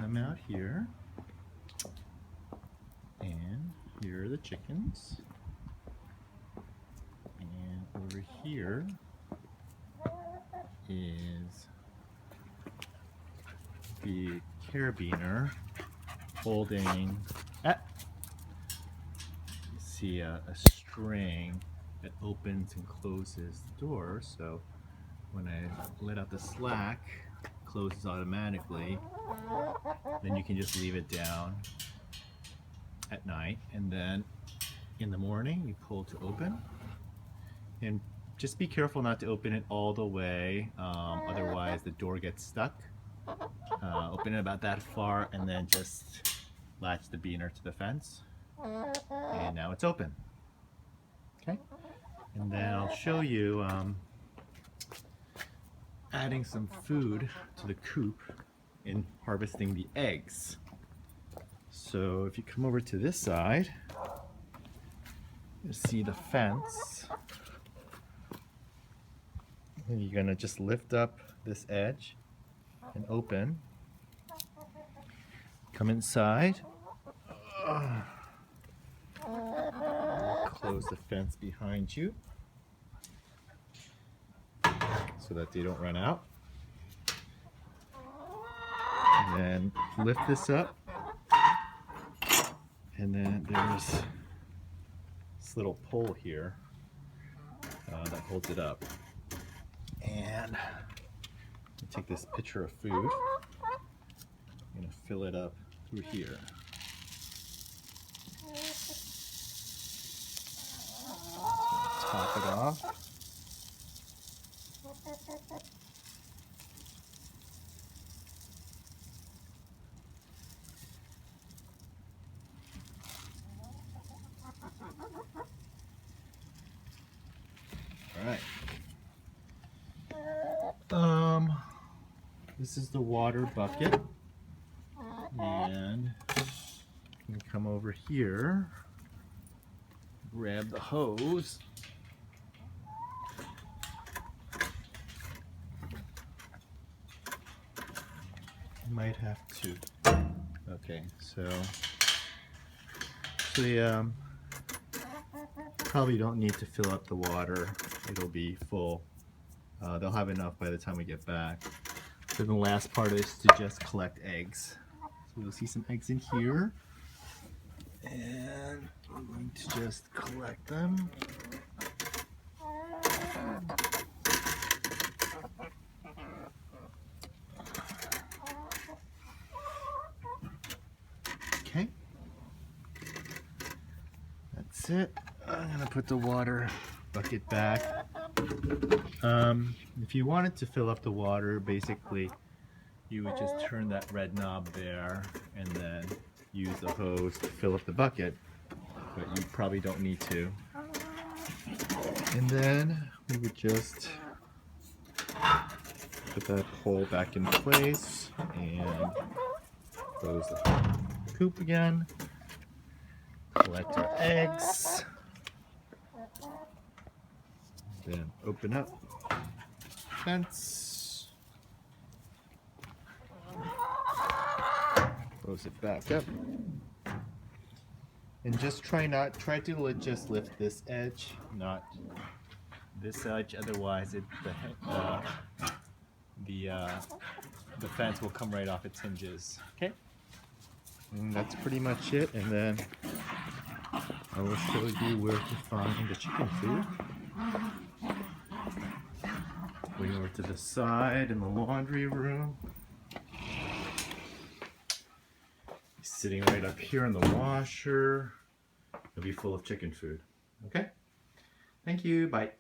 come out here, and here are the chickens, and over here is the carabiner holding, you see a string that opens and closes the door, so when I let out the slack, it closes automatically. Then you can just leave it down at night, and then in the morning you pull to open, and just be careful not to open it all the way, otherwise the door gets stuck. Open it about that far and then just latch the beaner to the fence, and now it's open. Okay, and then I'll show you adding some food to the coop and harvesting the eggs. So if you come over to this side, you see the fence, and you're gonna just lift up this edge and open. Come inside. Close the fence behind you so that they don't run out. And then lift this up, and then there's this little pole here that holds it up. And take this pitcher of food. I'm going to fill it up through here. Top it off. All right. This is the water bucket, and you can come over here, grab the hose, you might have to. Okay, so you probably don't need to fill up the water, it'll be full. They'll have enough by the time we get back. So the last part is to just collect eggs. So you'll see some eggs in here, and I'm going to just collect them. Okay, that's it. I'm gonna put the water bucket back. If you wanted to fill up the water, basically you would just turn that red knob there and then use the hose to fill up the bucket, but you probably don't need to. And then we would just put that hole back in place and close the coop again, collect our eggs, then open up fence, close it back up, and just try to just lift this edge, not this edge, otherwise the fence will come right off its hinges. Okay, and that's pretty much it, and then I will show you where to find the chicken food. Going over to the side in the laundry room. Sitting right up here in the washer. It'll be full of chicken food. Okay? Thank you. Bye.